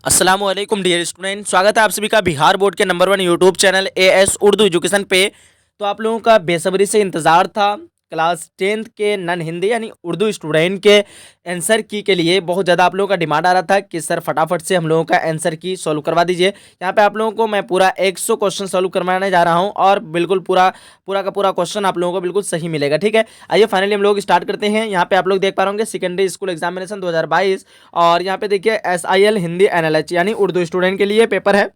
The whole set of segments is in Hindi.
अस्सलामुअलैकुम डियर स्टूडेंट, स्वागत है आप सभी का बिहार बोर्ड के number 1 YouTube channel as Urdu education पे। तो आप लोगों का बेसब्री से इंतज़ार था क्लास 10th के नॉन हिंदी यानी उर्दू स्टूडेंट के आंसर की के लिए। बहुत ज़्यादा आप लोगों का डिमांड आ रहा था कि सर फटाफट से हम लोगों का आंसर की सॉल्व करवा दीजिए। यहाँ पे आप लोगों को मैं पूरा 100 क्वेश्चन सॉल्व करवाने जा रहा हूँ और बिल्कुल पूरा पूरा का पूरा क्वेश्चन आप लोगों को बिल्कुल सही मिलेगा। ठीक है, आइए फाइनली हम लोग स्टार्ट करते हैं। यहाँ पे आप लोग देख पा रहे होंगे सेकेंडरी स्कूल एग्जामिनेशन 2022 और यहाँ पे देखिए SIL हिंदी एनएलएच यानी उर्दू स्टूडेंट के लिए पेपर है।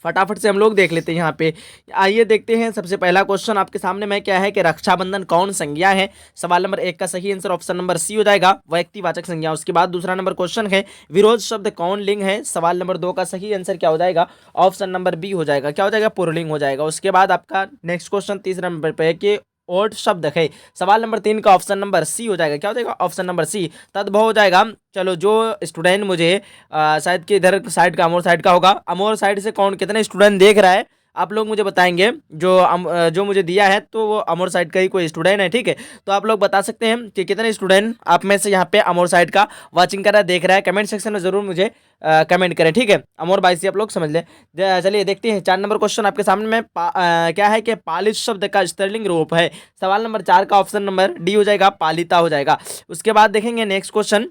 फटाफट से हम लोग देख लेते हैं। यहाँ पे आइए देखते हैं। सबसे पहला क्वेश्चन आपके सामने में क्या है कि रक्षाबंधन कौन संज्ञा है। सवाल नंबर 1 का सही आंसर ऑप्शन नंबर सी हो जाएगा, व्यक्तिवाचक संज्ञा। उसके बाद दूसरा नंबर क्वेश्चन है विरोध शब्द कौन लिंग है। सवाल नंबर 2 का सही आंसर क्या हो जाएगा, ऑप्शन नंबर बी हो जाएगा, क्या हो जाएगा, पुल्लिंग हो जाएगा। उसके बाद आपका नेक्स्ट क्वेश्चन तीसरा नंबर पे है कि ओट शब्द है। सवाल नंबर 3 का ऑप्शन नंबर सी हो जाएगा, क्या हो जाएगा, ऑप्शन नंबर सी, तद्भव हो जाएगा। चलो जो स्टूडेंट मुझे शायद कि इधर साइड का अमोर साइड का होगा, अमोर साइड से कौन कितने स्टूडेंट देख रहा है आप लोग मुझे बताएंगे। जो मुझे दिया है तो वो अमोर साइड का ही कोई स्टूडेंट है। ठीक है, तो आप लोग बता सकते हैं कि कितने स्टूडेंट आप में से यहाँ पे अमोर साइड का वाचिंग कर रहा है, देख रहा है। कमेंट सेक्शन में जरूर मुझे कमेंट करें। ठीक है, अमोर भाई से आप लोग समझ लें। चलिए देखते हैं 4 नंबर क्वेश्चन आपके सामने में क्या है कि पालित शब्द का स्त्रीलिंग रूप है। सवाल नंबर 4 का ऑप्शन नंबर डी हो जाएगा, पालिता हो जाएगा। उसके बाद देखेंगे नेक्स्ट क्वेश्चन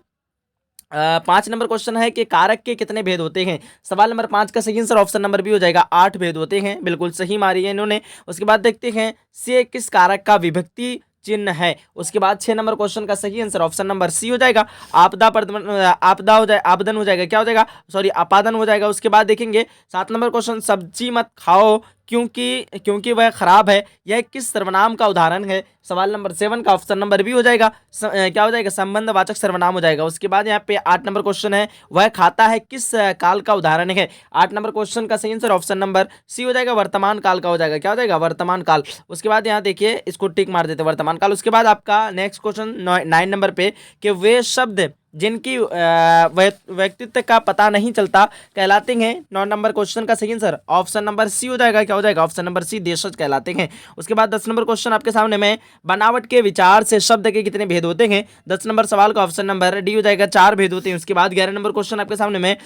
5 नंबर क्वेश्चन है कि कारक के कितने भेद होते हैं। सवाल नंबर 5 का सही आंसर ऑप्शन नंबर बी हो जाएगा, 8 भेद होते हैं। बिल्कुल सही मारी है इन्होंने। उसके बाद देखते हैं से किस कारक का विभक्ति चिन्ह है। उसके बाद 6 नंबर क्वेश्चन का सही आंसर ऑप्शन नंबर सी हो जाएगा, आपदा हो जाए, आपदन हो जाएगा, क्या हो जाएगा, सॉरी अपादन हो जाएगा। उसके बाद देखेंगे 7 नंबर क्वेश्चन सब्जी मत खाओ क्योंकि वह खराब है, यह किस सर्वनाम का उदाहरण है। सवाल नंबर 7 का ऑप्शन नंबर बी हो जाएगा, क्या हो जाएगा, संबंधवाचक सर्वनाम हो जाएगा। उसके बाद यहाँ पे 8 नंबर क्वेश्चन है वह खाता है किस काल का उदाहरण है। 8 नंबर क्वेश्चन का सही आंसर ऑप्शन नंबर सी हो जाएगा, वर्तमान काल का हो जाएगा, क्या हो जाएगा, वर्तमान काल। उसके बाद यहाँ देखिए इसको टिक मार देते वर्तमान काल। उसके बाद आपका नेक्स्ट क्वेश्चन 9 नंबर पे कि वे शब्द जिनकी व्यक्तित्व का पता नहीं चलता कहलाते हैं। 9 नंबर क्वेश्चन का सही आंसर ऑप्शन नंबर सी हो जाएगा, क्या हो जाएगा, ऑप्शन नंबर सी, देशज कहलाते हैं। उसके बाद 10 नंबर क्वेश्चन आपके सामने में बनावट के विचार से शब्द के कितने भेद होते हैं। 10 नंबर सवाल का ऑप्शन नंबर डी हो जाएगा, 4 भेद होते हैं। उसके बाद 11 नंबर क्वेश्चन आपके सामने में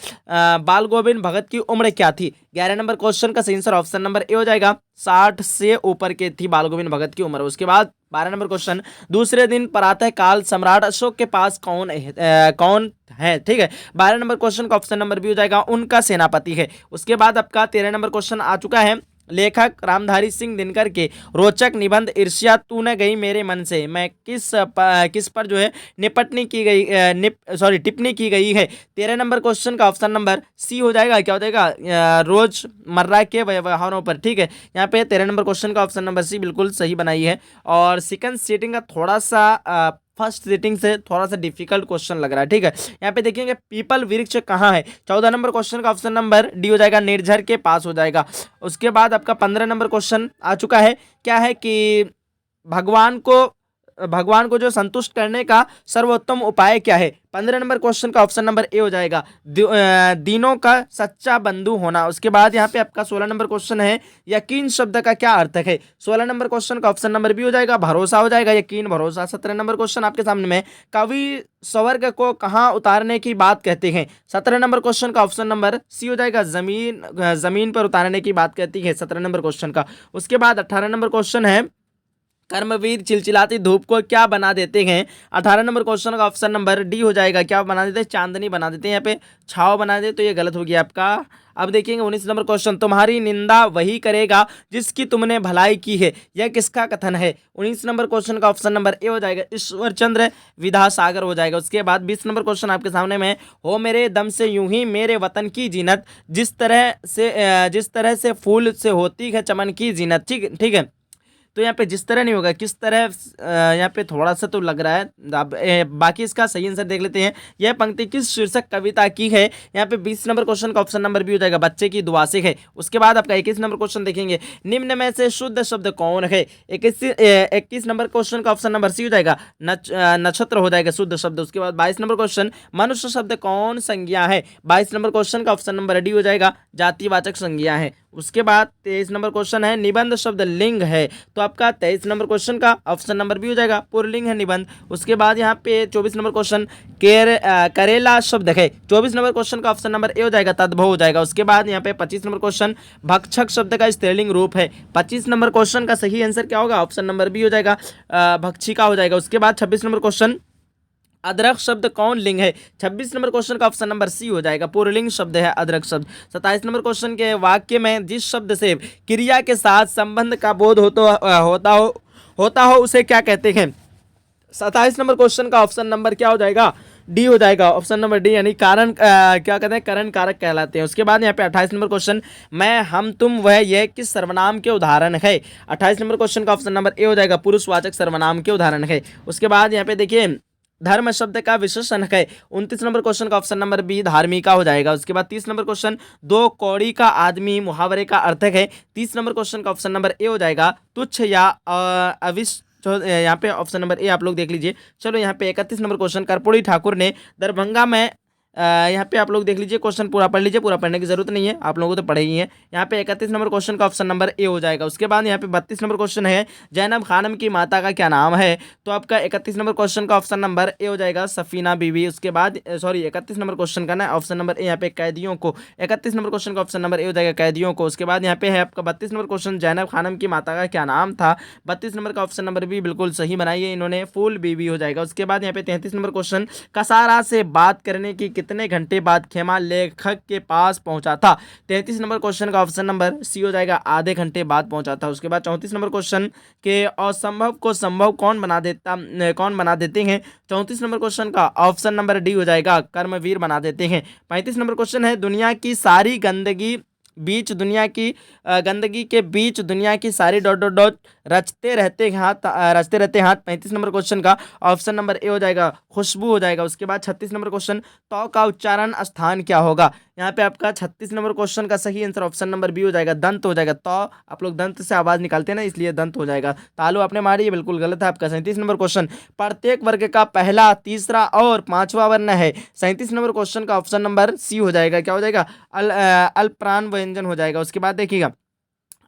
बाल गोविंद भगत की उम्र क्या थी। 11 नंबर क्वेश्चन का सही आंसर ऑप्शन नंबर ए हो जाएगा, 60 से ऊपर के थी बाल गोविंद भगत की उम्र। उसके बाद 12 नंबर क्वेश्चन दूसरे दिन प्रातः काल सम्राट अशोक के पास कौन है। ठीक है, 12 नंबर क्वेश्चन का ऑप्शन नंबर बी हो जाएगा, उनका सेनापति है। उसके बाद आपका 13 नंबर क्वेश्चन आ चुका है लेखक रामधारी सिंह दिनकर के रोचक निबंध ईर्ष्या तू न गई मेरे मन से मैं किस पर जो है टिप्पणी की गई है। 13 नंबर क्वेश्चन का ऑप्शन नंबर सी हो जाएगा, क्या हो जाएगा, रोजमर्रा के व्यवहारों पर। ठीक है, यहाँ पे 13 नंबर क्वेश्चन का ऑप्शन नंबर सी बिल्कुल सही बनाई है। और सेकंड सीटिंग का थोड़ा सा फर्स्ट सीटिंग से थोड़ा सा डिफिकल्ट क्वेश्चन लग रहा है। ठीक है, यहाँ पे देखेंगे पीपल वृक्ष कहाँ है। 14 नंबर क्वेश्चन का ऑप्शन नंबर डी हो जाएगा, निर्झर के पास हो जाएगा। उसके बाद आपका 15 नंबर क्वेश्चन आ चुका है, क्या है कि भगवान को जो संतुष्ट करने का सर्वोत्तम उपाय क्या है। 15 नंबर क्वेश्चन का ऑप्शन नंबर ए हो जाएगा, दीनों का सच्चा बंधु होना। उसके बाद यहाँ पे आपका 16 नंबर क्वेश्चन है यकीन शब्द का क्या अर्थ है। 16 नंबर क्वेश्चन का ऑप्शन नंबर बी हो जाएगा, भरोसा हो जाएगा, यकीन, भरोसा। 17 नंबर क्वेश्चन आपके सामने में कवि स्वर्ग को कहाँ उतारने की बात कहते हैं। 17 नंबर क्वेश्चन का ऑप्शन नंबर सी हो जाएगा, जमीन पर उतारने की बात कहती है 17 नंबर क्वेश्चन का। उसके बाद 18 नंबर क्वेश्चन है कर्मवीर चिलचिलाती धूप को क्या बना देते हैं। 18 नंबर क्वेश्चन का ऑप्शन नंबर डी हो जाएगा, क्या बना देते हैं, चांदनी बना देते हैं। यहाँ पे छाव बना देते तो ये गलत हो गया आपका। अब देखेंगे 19 नंबर क्वेश्चन तुम्हारी निंदा वही करेगा जिसकी तुमने भलाई की है, यह किसका कथन है। 19 नंबर क्वेश्चन का ऑप्शन नंबर ए हो जाएगा, ईश्वर चंद्र विद्यासागर हो जाएगा। उसके बाद 20 नंबर क्वेश्चन आपके सामने में हो मेरे दम से यूं ही मेरे वतन की जीनत जिस तरह से फूल से होती है चमन की जीनत। ठीक है, तो यहाँ पे जिस तरह नहीं होगा, किस तरह, यहाँ पे थोड़ा सा तो लग रहा है। बाकी इसका सही आंसर देख लेते हैं। यह पंक्ति किस शीर्षक कविता की है। यहाँ पे 20 नंबर क्वेश्चन का ऑप्शन नंबर बी हो जाएगा, बच्चे की दुआ से है। उसके बाद आपका 21 नंबर क्वेश्चन देखेंगे निम्न में से शुद्ध शब्द कौन है। 21 नंबर क्वेश्चन का ऑप्शन नंबर सी हो जाएगा, नक्षत्र हो जाएगा शुद्ध शब्द। उसके बाद 22 नंबर क्वेश्चन मनुष्य शब्द कौन संज्ञा है। 22 नंबर क्वेश्चन का ऑप्शन नंबर डी हो जाएगा, जातिवाचक संज्ञा है। उसके बाद 23 नंबर क्वेश्चन है निबंध शब्द लिंग है, तो आपका 23 नंबर क्वेश्चन का ऑप्शन नंबर बी हो जाएगा, पुल्लिंग है निबंध। उसके बाद यहाँ पे 24 नंबर क्वेश्चन करेला शब्द है, 24 नंबर क्वेश्चन का ऑप्शन नंबर ए हो जाएगा, तद्भव हो जाएगा। उसके बाद यहाँ पे 25 नंबर क्वेश्चन भक्षक शब्द का स्त्रीलिंग रूप है, 25 नंबर क्वेश्चन का सही आंसर क्या होगा, ऑप्शन नंबर बी हो जाएगा, भक्षिका हो जाएगा। उसके बाद 26 नंबर क्वेश्चन अदरक शब्द कौन लिंग है, 26 नंबर क्वेश्चन का ऑप्शन नंबर सी हो जाएगा, पुल्लिंग शब्द है अदरक शब्द। 27 नंबर क्वेश्चन के वाक्य में जिस शब्द से क्रिया के साथ संबंध का बोध होता हो उसे क्या कहते हैं। 27 नंबर क्वेश्चन का ऑप्शन नंबर क्या हो जाएगा, डी हो जाएगा, ऑप्शन नंबर डी, यानी कारण क्या कहते हैं, करण कारक कहलाते हैं। उसके बाद यहाँ पे 28 नंबर क्वेश्चन मैं हम तुम वह यह किस सर्वनाम के उदाहरण है, 28 नंबर क्वेश्चन का ऑप्शन नंबर ए हो जाएगा, पुरुषवाचक सर्वनाम के उदाहरण है। उसके बाद यहाँ पे देखिए धर्म शब्द का विशेषण है, 29 नंबर क्वेश्चन का ऑप्शन नंबर बी धार्मिका हो जाएगा। उसके बाद 30 नंबर क्वेश्चन दो कौड़ी का आदमी मुहावरे का अर्थ है, 30 नंबर क्वेश्चन का ऑप्शन नंबर ए हो जाएगा, तुच्छ या अविश। यहाँ पे ऑप्शन नंबर ए आप लोग देख लीजिए। चलो यहाँ पे 31 नंबर क्वेश्चन कर्पूरी ठाकुर ने दरभंगा में यहाँ पे आप लोग देख लीजिए, क्वेश्चन पूरा पढ़ लीजिए, पूरा पढ़ने की जरूरत नहीं है, आप लोगों को तो पढ़े ही है। यहाँ पे 31 नंबर क्वेश्चन का ऑप्शन नंबर ए हो जाएगा। उसके बाद यहाँ पे 32 नंबर क्वेश्चन है जैनब खानम की माता का क्या नाम है, तो आपका 31 नंबर क्वेश्चन का ऑप्शन नंबर ए हो जाएगा, सफीना बीबी। उसके बाद 31 नंबर क्वेश्चन का ना ऑप्शन नंबर ए यहाँ पे कैदियों को, 31 नंबर क्वेश्चन का ऑप्शन नंबर ए हो जाएगा कैदियों को। उसके बाद यहाँ पे है आपका 32 नंबर क्वेश्चन जैनब खानम की माता का क्या नाम था, 32 नंबर का ऑप्शन नंबर बी बिल्कुल सही बनाई है इन्होंने, फूल बीबी हो जाएगा। उसके बाद यहाँ पे 33 नंबर क्वेश्चन कसारा से बात करने की कितने घंटे बाद खेमा लेखक के पास पहुंचा था, 33 नंबर क्वेश्चन का ऑप्शन नंबर सी हो जाएगा, आधे घंटे बाद पहुंचा था। उसके बाद 34 नंबर क्वेश्चन के असंभव को संभव कौन बना देते हैं, 34 नंबर क्वेश्चन का ऑप्शन नंबर डी हो जाएगा, कर्मवीर बना देते हैं। 35 नंबर क्वेश्चन है दुनिया की सारी गंदगी के बीच दुनिया की सारी डॉट डॉट डॉट रचते रहते हाथ, 35 नंबर क्वेश्चन का ऑप्शन नंबर ए हो जाएगा, खुशबू हो जाएगा। उसके बाद 36 नंबर क्वेश्चन तो का उच्चारण स्थान क्या होगा, यहाँ पे आपका 36 नंबर क्वेश्चन का सही आंसर ऑप्शन नंबर बी हो जाएगा, दंत हो जाएगा। तो आप लोग दंत से आवाज निकालते हैं ना, इसलिए दंत हो जाएगा। तालु आपने मारी, ये बिल्कुल गलत है आपका। 37 नंबर क्वेश्चन प्रत्येक वर्ग का पहला, तीसरा और पांचवा वर्ण है, 37 नंबर क्वेश्चन का ऑप्शन नंबर सी हो जाएगा, क्या हो जाएगा, अल्पप्राण व्यंजन हो जाएगा। उसके बाद देखिएगा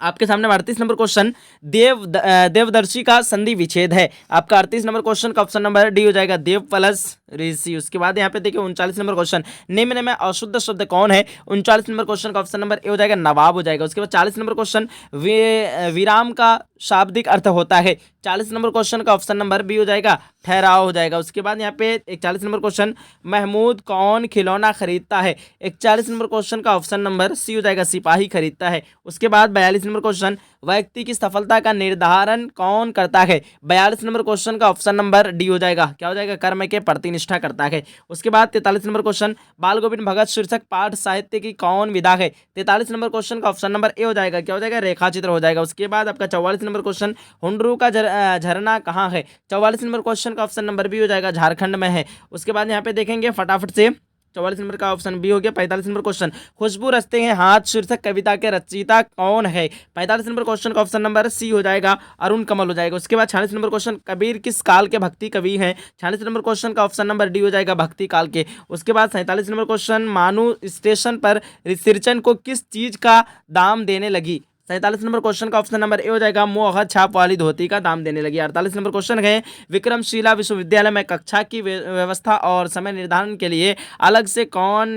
आपके सामने 38 नंबर क्वेश्चन देवदर्शी का संधि विच्छेद है, आपका 38 नंबर क्वेश्चन का ऑप्शन नंबर डी हो जाएगा, देव प्लस ऋषि। उसके बाद यहाँ पे देखिए 39 नंबर क्वेश्चन निम्न में अशुद्ध शब्द कौन है, 39 नंबर क्वेश्चन का ऑप्शन नंबर ए हो जाएगा, नवाब हो जाएगा। उसके बाद 40 नंबर क्वेश्चन विराम का शाब्दिक अर्थ होता है, 40 नंबर क्वेश्चन का ऑप्शन नंबर बी हो जाएगा, ठहराव हो जाएगा। उसके बाद यहाँ पे 41 नंबर क्वेश्चन महमूद कौन खिलौना खरीदता है, 41 नंबर क्वेश्चन का ऑप्शन नंबर सी हो जाएगा, सिपाही खरीदता है। उसके बाद 42 नंबर क्वेश्चन व्यक्ति की सफलता का निर्धारण कौन करता है, 42 नंबर क्वेश्चन का ऑप्शन नंबर डी हो जाएगा, क्या हो जाएगा, कर्म के प्रति निष्ठा करता है। उसके बाद 43 नंबर क्वेश्चन बाल गोविंद भगत शीर्षक पाठ साहित्य की कौन विधा है, 43 नंबर क्वेश्चन का ऑप्शन नंबर ए हो जाएगा, क्या हो जाएगा, रेखा चित्र हो जाएगा। उसके बाद आपका 44 नंबर क्वेश्चन हुंडरू का झरना कहाँ है, 44 नंबर क्वेश्चन का ऑप्शन नंबर बी हो जाएगा, झारखंड में है। उसके बाद यहाँ पे देखेंगे फटाफट से 44 नंबर का ऑप्शन बी हो गया। 45 नंबर क्वेश्चन खुशबू रचते हैं हाथ शीर्षक कविता के रचयिता कौन है, 45 नंबर क्वेश्चन का ऑप्शन नंबर सी हो जाएगा, अरुण कमल हो जाएगा। उसके बाद 46 नंबर क्वेश्चन कबीर किस काल के भक्ति कवि हैं, 46 नंबर क्वेश्चन का ऑप्शन नंबर डी हो जाएगा, भक्ति काल के। उसके बाद 47 नंबर क्वेश्चन मानू स्टेशन पर सिरचन को किस चीज का दाम देने लगी, 47 नंबर क्वेश्चन का ऑप्शन नंबर ए हो जाएगा, मोहर छाप वाली धोती का दाम देने लगी। 48 नंबर क्वेश्चन है विक्रमशिला विश्वविद्यालय में कक्षा की व्यवस्था और समय निर्धारण के लिए अलग से कौन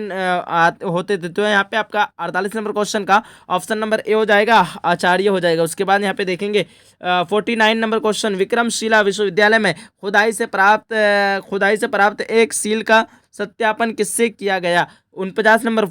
होते थे, तो यहाँ पे आपका 48 नंबर क्वेश्चन का ऑप्शन नंबर ए हो जाएगा, आचार्य हो जाएगा। उसके बाद यहाँ पे देखेंगे 49 नंबर क्वेश्चन विक्रमशिला विश्वविद्यालय में खुदाई से प्राप्त एक सील का सत्यापन किससे किया गया, 49 नंबर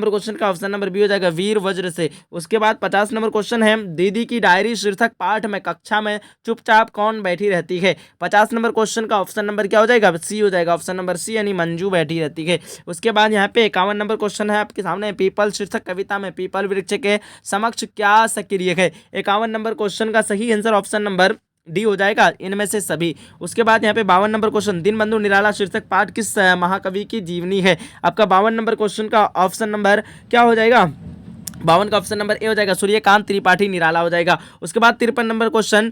क्वेश्चन का ऑप्शन नंबर बी हो जाएगा, वीर वज्र से। उसके बाद 50 नंबर क्वेश्चन है दीदी की डायरी शीर्षक पाठ में कक्षा में चुपचाप कौन बैठी रहती है, 50 नंबर क्वेश्चन का ऑप्शन नंबर क्या हो जाएगा, सी हो जाएगा, ऑप्शन नंबर सी यानी मंजू बैठी रहती है। उसके बाद यहाँ पे 51 नंबर क्वेश्चन है आपके सामने पीपल शीर्षक कविता में पीपल वृक्ष के समक्ष क्या सक्रिय है, 51 नंबर क्वेश्चन का सही आंसर ऑप्शन नंबर डी हो जाएगा, इनमें से सभी। उसके बाद यहाँ पे 52 नंबर क्वेश्चन दीनबंधु निराला शीर्षक पाठ किस महाकवि की जीवनी है, आपका 52 नंबर क्वेश्चन का ऑप्शन नंबर क्या हो जाएगा, 52 का ऑप्शन नंबर ए हो जाएगा सूर्यकांत त्रिपाठी निराला हो जाएगा। उसके बाद 53 नंबर क्वेश्चन,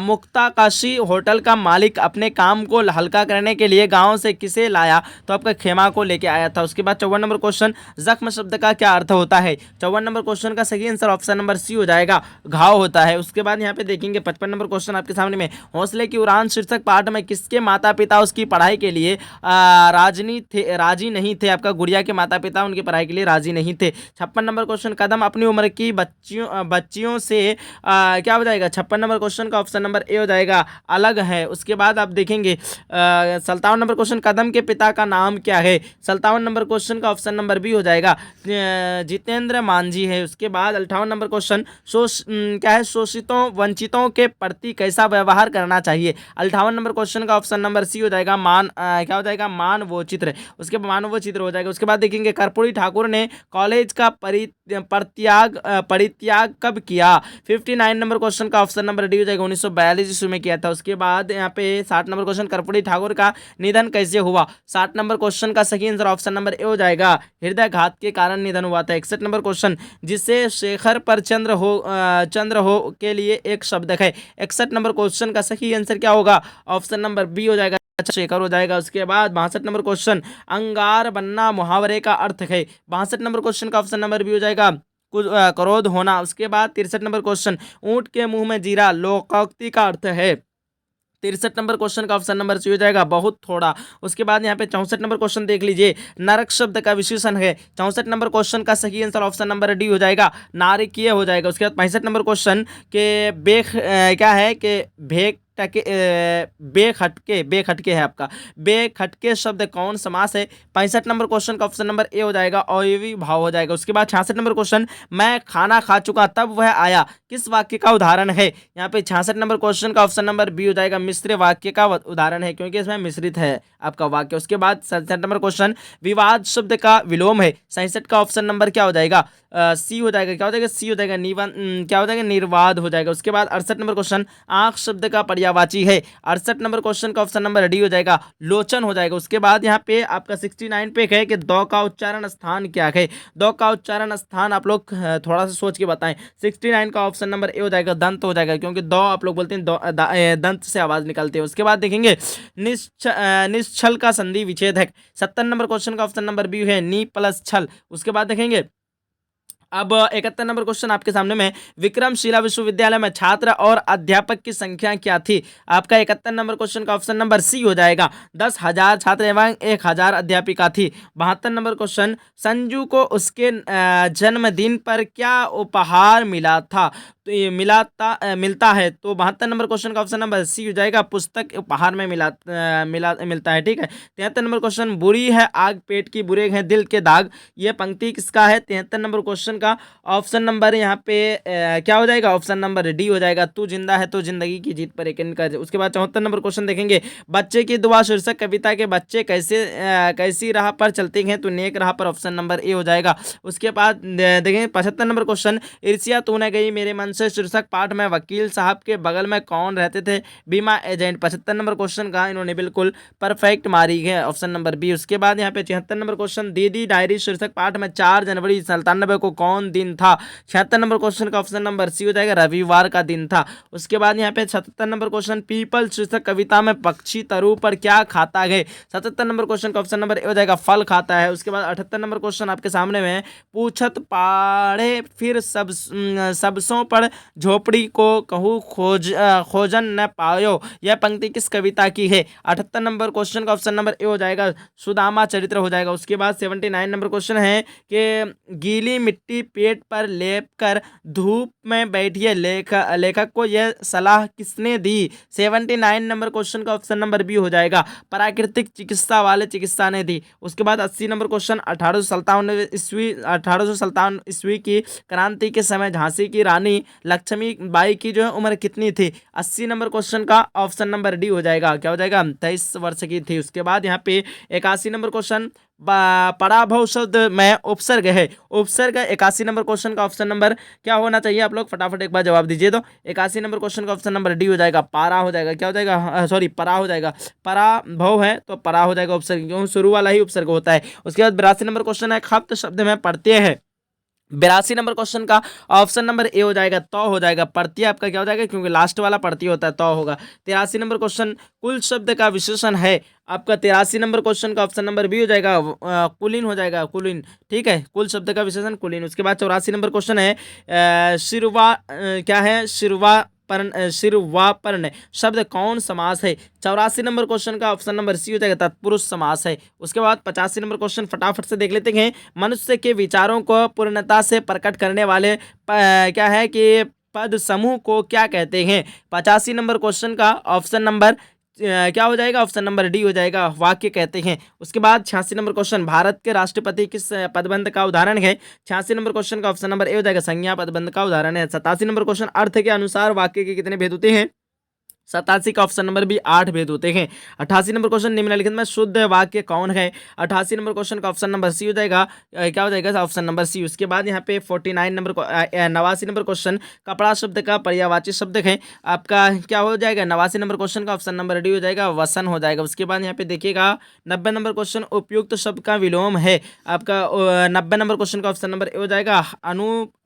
मुक्ताकाशी होटल का मालिक अपने काम को हल्का करने के लिए गांव से किसे लाया, तो आपका खेमा को लेके आया था। उसके बाद 54 नंबर क्वेश्चन, जख्म शब्द का क्या अर्थ होता है। 54 नंबर क्वेश्चन का सही आंसर ऑप्शन नंबर सी हो जाएगा, घाव होता है। उसके बाद यहाँ पे देखेंगे 55 नंबर क्वेश्चन आपके सामने में, हौसले की उड़ान शीर्षक पाठ में किसके माता पिता उसकी पढ़ाई के लिए राजी नहीं थे। आपका गुड़िया के माता पिता उनकी पढ़ाई के लिए राजी नहीं थे। 56 नंबर क्वेश्चन, कदम अपनी उम्र की बच्चियों से क्या हो जाएगा। 56 नंबर क्वेश्चन का ऑप्शन नंबर ए हो जाएगा, अलग है। उसके बाद आप देखेंगे 57 नंबर क्वेश्चन, कदम के पिता का नाम क्या है। 57 नंबर क्वेश्चन का ऑप्शन नंबर बी हो जाएगा, जितेंद्र मांझी है। उसके बाद 58 नंबर क्वेश्चन, क्या है, शोषितों वंचितों के प्रति कैसा व्यवहार करना चाहिए। 58 नंबर क्वेश्चन का ऑप्शन नंबर सी हो जाएगा, क्या हो जाएगा, मानव चित्र। उसके बाद मानव चित्र हो जाएगा। उसके बाद देखेंगे कर्पूरी ठाकुर ने कॉलेज का परित्याग कब किया। 59 नंबर क्वेश्चन का ऑप्शन नंबर डी हो जाएगा, 1942 ईस्वी में किया था। उसके बाद यहाँ पे 60 नंबर क्वेश्चन, कर्पूरी ठाकुर का निधन कैसे हुआ। 60 नंबर क्वेश्चन का सही आंसर ऑप्शन नंबर ए हो जाएगा, हृदयघात के कारण निधन हुआ था। 61 नंबर क्वेश्चन, जिसे शेखर पर चंद्र हो के लिए एक शब्द है। 61 नंबर क्वेश्चन का सही आंसर क्या होगा, ऑप्शन नंबर बी हो जाएगा, शेखर हो जाएगा। उसके बाद 62 नंबर क्वेश्चन, अंगार बनना मुहावरे का अर्थ है। 62 नंबर क्वेश्चन का ऑप्शन नंबर बी हो जाएगा, क्रोध होना। उसके बाद 63 नंबर क्वेश्चन, ऊंट के मुंह में जीरा लोकोक्ति का अर्थ है। 63 नंबर क्वेश्चन का ऑप्शन नंबर सी हो जाएगा, बहुत थोड़ा। उसके बाद यहाँ पे 64 नंबर क्वेश्चन देख लीजिए, नरक शब्द का विशेषण है। 64 नंबर क्वेश्चन का सही आंसर ऑप्शन नंबर डी हो जाएगा, नारकीय हो जाएगा। उसके बाद 65 नंबर क्वेश्चन के क्या है कि बेखटके है आपका, बेखटके शब्द कौन समास है। 65 नंबर क्वेश्चन का ऑप्शन नंबर ए हो जाएगा, अवयवी भाव हो जाएगा। उसके बाद 66 नंबर क्वेश्चन, मैं खाना खा चुका तब वह आया, किस वाक्य का उदाहरण है। यहाँ पे 66 नंबर क्वेश्चन का ऑप्शन नंबर बी हो जाएगा, मिश्र वाक्य का उदाहरण है, क्योंकि इसमें मिश्रित है आपका वाक्य। उसके बाद 67 नंबर क्वेश्चन, विवाद शब्द का विलोम है। 67 का ऑप्शन नंबर क्या हो जाएगा, सी हो जाएगा। क्या हो जाएगा, सी हो जाएगा, क्या हो जाएगा, निर्वाद हो जाएगा। उसके बाद 68 नंबर क्वेश्चन, आंख शब्द का पर्यायवाची है। 68 नंबर क्वेश्चन का ऑप्शन नंबर डी हो जाएगा, लोचन हो जाएगा। उसके बाद यहाँ पे आपका 69 पे है कि दो का उच्चारण स्थान क्या है। दो का उच्चारण स्थान आप लोग थोड़ा सा सोच के बताएं। 69 का ऑप्शन नंबर ए हो जाएगा, दंत हो जाएगा, क्योंकि दो आप लोग बोलते हैं दंत से आवाज निकलते हैं। उसके बाद देखेंगे निश्चल का संधि विच्छेद है। 70 नंबर क्वेश्चन का ऑप्शन नंबर बी है, नी प्लस छल। उसके बाद देखेंगे अब 71 नंबर क्वेश्चन आपके सामने में, विक्रमशिला विश्वविद्यालय में छात्र और अध्यापक की संख्या क्या थी। आपका 71 नंबर क्वेश्चन का ऑप्शन नंबर सी हो जाएगा, 10,000 छात्र एवं 1,000 अध्यापिका थी। 72 नंबर क्वेश्चन, संजू को उसके जन्मदिन पर क्या उपहार मिला था, तो ये मिलता है। तो 72 नंबर क्वेश्चन का ऑप्शन नंबर सी हो जाएगा, पुस्तक उपहार में मिलता है। ठीक है। 73 नंबर क्वेश्चन, बुरी है आग पेट की, बुरे हैं दिल के दाग, ये पंक्ति किसका है। 73 नंबर क्वेश्चन का ऑप्शन नंबर यहाँ पे क्या हो जाएगा, ऑप्शन नंबर डी हो जाएगा, तू जिंदा है तो जिंदगी की जीत पर यकीन कर। उसके बाद 74 नंबर क्वेश्चन देखेंगे, बच्चे की दुआ शीर्षक कविता के बच्चे कैसी राह पर चलते हैं, तो नेक राह पर, ऑप्शन नंबर ए हो जाएगा। उसके बाद देखेंगे 75 नंबर क्वेश्चन, ईर्ष्या तूने गई मेरे मन से शीर्षक पाठ में वकील साहब के बगल में कौन रहते थे, बीमा एजेंट। 75 नंबर क्वेश्चन का इन्होंने बिल्कुल परफेक्ट मारी है, ऑप्शन नंबर बी। उसके बाद यहाँ पे 76 नंबर क्वेश्चन, दीदी डायरी शीर्षक पाठ में 4 जनवरी 97 को कौन दिन था। 76 नंबर क्वेश्चन का ऑप्शन नंबर सी हो जाएगा, रविवार का दिन था। उसके बाद यहाँ पे 77 नंबर क्वेश्चन, पीपल शीर्षक कविता में पक्षी तरु पर क्या खाता है। 77 नंबर क्वेश्चन का ऑप्शन नंबर ए हो जाएगा, फल खाता है। उसके बाद 78 नंबर क्वेश्चन आपके सामने में, पूछत पाड़े फिर सबसों पर झोपड़ी को कहूँ खोजन न पायो, यह पंक्ति किस कविता की है। 78 नंबर क्वेश्चन का ऑप्शन नंबर ए हो जाएगा, सुदामा चरित्र हो जाएगा। उसके बाद 79 नंबर क्वेश्चन है कि गीली मिट्टी पेट पर लेप कर धूप में बैठिए, लेखक को यह सलाह किसने दी। 79 नंबर क्वेश्चन का ऑप्शन नंबर बी हो जाएगा, प्राकृतिक चिकित्सा वाले चिकित्सा ने दी। उसके बाद 80 नंबर क्वेश्चन, 1857 ईस्वी की क्रांति के समय झांसी की रानी लक्ष्मी बाई की जो है उम्र कितनी थी। 80 नंबर क्वेश्चन का ऑप्शन नंबर डी हो जाएगा, क्या हो जाएगा, 23 वर्ष की थी। उसके बाद यहाँ पे 81 नंबर क्वेश्चन, पराभव शब्द में उपसर्ग है। उपसर्ग 81 नंबर क्वेश्चन का ऑप्शन नंबर क्या होना चाहिए, आप लोग फटाफट एक बार जवाब दीजिए। तो 81 नंबर क्वेश्चन का ऑप्शन नंबर डी हो जाएगा, पारा हो जाएगा। क्या हो जाएगा, सॉरी परा हो जाएगा, पराभव है तो परा हो जाएगा उपसर्ग, क्योंकि शुरू वाला ही उपसर्ग होता है। उसके बाद 82 नंबर क्वेश्चन है, खप्त शब्द में पढ़ते हैं 82 नंबर क्वेश्चन का ऑप्शन नंबर ए हो जाएगा, तो हो जाएगा। प्रत्यय आपका क्या हो जाएगा, क्योंकि लास्ट वाला प्रत्यय होता है, तो होगा। 83 नंबर क्वेश्चन कुल शब्द का विशेषण है आपका। 83 नंबर क्वेश्चन का ऑप्शन नंबर बी हो जाएगा, कुलीन हो जाएगा, कुलीन। ठीक है, कुल शब्द का विशेषण कुलीन। उसके बाद 84 नंबर क्वेश्चन है शिरवा, क्या है, शिरवापर्ण शब्द कौन समास है। 84 नंबर क्वेश्चन का ऑप्शन नंबर सी हो जाएगा, तत्पुरुष समास है। उसके बाद 85 नंबर क्वेश्चन फटाफट से देख लेते हैं। मनुष्य के विचारों को पूर्णता से प्रकट करने वाले क्या है कि पद समूह को क्या कहते हैं। 85 नंबर क्वेश्चन का ऑप्शन नंबर क्या हो जाएगा, ऑप्शन नंबर डी हो जाएगा, वाक्य कहते हैं। उसके बाद 86 नंबर क्वेश्चन भारत के राष्ट्रपति किस पदबंध का उदाहरण है। 86 नंबर क्वेश्चन का ऑप्शन नंबर ए हो जाएगा, संज्ञा पदबंध का उदाहरण है। 87 नंबर क्वेश्चन अर्थ के अनुसार वाक्य के कितने भेद होते हैं। 87 का ऑप्शन नंबर भी 8 भेद होते हैं। 88 नंबर क्वेश्चन निम्नलिखित में शुद्ध वाक्य कौन है। 88 नंबर क्वेश्चन का ऑप्शन नंबर सी हो जाएगा, क्या हो जाएगा, ऑप्शन नंबर सी। उसके बाद यहाँ पे 89 नंबर 89 नंबर क्वेश्चन कपड़ा शब्द का पर्यायवाची शब्द है आपका, क्या हो जाएगा। 89 नंबर क्वेश्चन का ऑप्शन नंबर डी हो जाएगा, वसन हो जाएगा। उसके बाद यहाँ पे देखिएगा 90 नंबर क्वेश्चन उपयुक्त शब्द का विलोम है आपका। 90 नंबर क्वेश्चन का ऑप्शन नंबर ए हो जाएगा,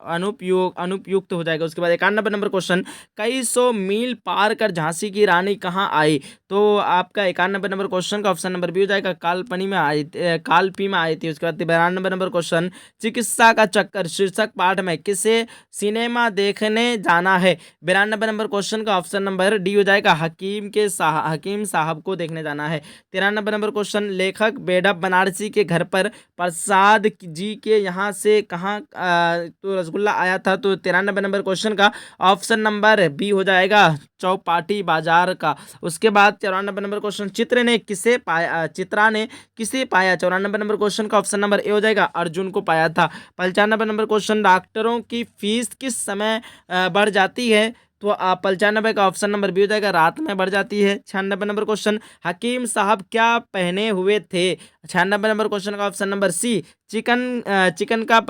अनुपयुक्त हो जाएगा। उसके बाद 91 नंबर क्वेश्चन कई सौ मील पार कर झांसी की रानी कहाँ आई। तो आपका 91 नंबर क्वेश्चन का ऑप्शन नंबर बी हो जाएगा, कालपनी में आई, कालपी में आई थी। उसके बाद 92 नंबर क्वेश्चन चिकित्सा का चक्कर शीर्षक पाठ में किसे सिनेमा देखने जाना है। 92 नंबर क्वेश्चन का ऑप्शन नंबर डी हो जाएगा, हकीम साहब को देखने जाना है। 93 नंबर क्वेश्चन लेखक बेढप बनारसी के घर पर प्रसाद जी के यहाँ से कहाँ तो रसगुल्ला आया था। तो 93 नंबर क्वेश्चन का ऑप्शन नंबर बी हो जाएगा, चौपाटी बाजार का। उसके बाद 94 नंबर क्वेश्चन चित्रा ने किसे पाया। 94 नंबर क्वेश्चन का ऑप्शन नंबर ए हो जाएगा, अर्जुन को पाया था। 95 नंबर क्वेश्चन डॉक्टरों की फीस किस समय बढ़ जाती है। तो 95 का ऑप्शन नंबर बी हो जाएगा, रात में बढ़ जाती है। 96 नंबर क्वेश्चन हकीम साहब क्या पहने हुए थे। 96 नंबर क्वेश्चन का ऑप्शन नंबर सी, चिकन का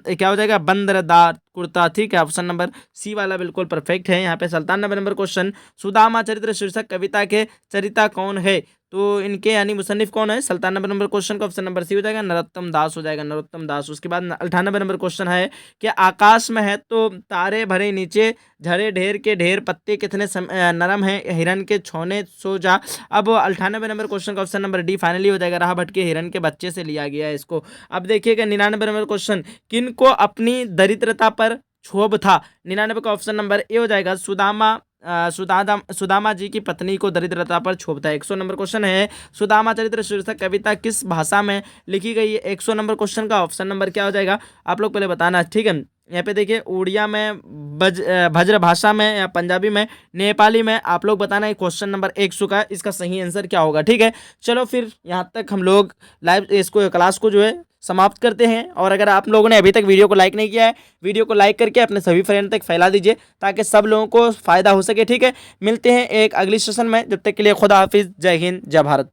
क्या हो जाएगा, बंदरदार कुर्ता। ठीक है, ऑप्शन नंबर सी वाला बिल्कुल परफेक्ट है यहाँ पे। 97 नंबर क्वेश्चन सुदामा चरित्र शीर्षक कविता के चरिता कौन है। तो इनके यानी मुसन्निफ कौन है। 97 नंबर क्वेश्चन का ऑप्शन नंबर सी हो जाएगा, नरोत्तम दास हो जाएगा, नरोत्तम दास। उसके बाद 98 नंबर क्वेश्चन है कि आकाश में है तो तारे भरे नीचे झरे ढेर के ढेर पत्ते कितने नरम है, हिरन के छौने सो जा। अब 98 नंबर क्वेश्चन का ऑप्शन नंबर डी फाइनली हो जाएगा, राह भटके हिरन के बच्चे से लिया गया है इसको। अब देखिएगा 99 नंबर क्वेश्चन किन को अपनी दरिद्रता पर क्षोभ था। 99 का ऑप्शन नंबर ए हो जाएगा, सुदामा जी की पत्नी को दरिद्रता पर क्षोभ था। 100 नंबर क्वेश्चन है सुदामा चरित्र शीर्षक कविता किस भाषा में लिखी गई है। 100 नंबर क्वेश्चन का ऑप्शन नंबर क्या हो जाएगा, आप लोग पहले बताना। ठीक है, यहाँ पे देखिए उड़िया में, भज्र भाषा में या पंजाबी में, नेपाली में, आप लोग बताना है क्वेश्चन नंबर 100 का इसका सही आंसर क्या होगा। ठीक है, चलो फिर यहाँ तक हम लोग लाइव इसको क्लास को जो है समाप्त करते हैं। और अगर आप लोगों ने अभी तक वीडियो को लाइक नहीं किया है, वीडियो को लाइक करके अपने सभी फ्रेंड तक फैला दीजिए ताकि सब लोगों को फायदा हो सके। ठीक है, मिलते हैं एक अगली सेशन में, जब तक के लिए खुदा हाफिज, जय हिंद, जय भारत।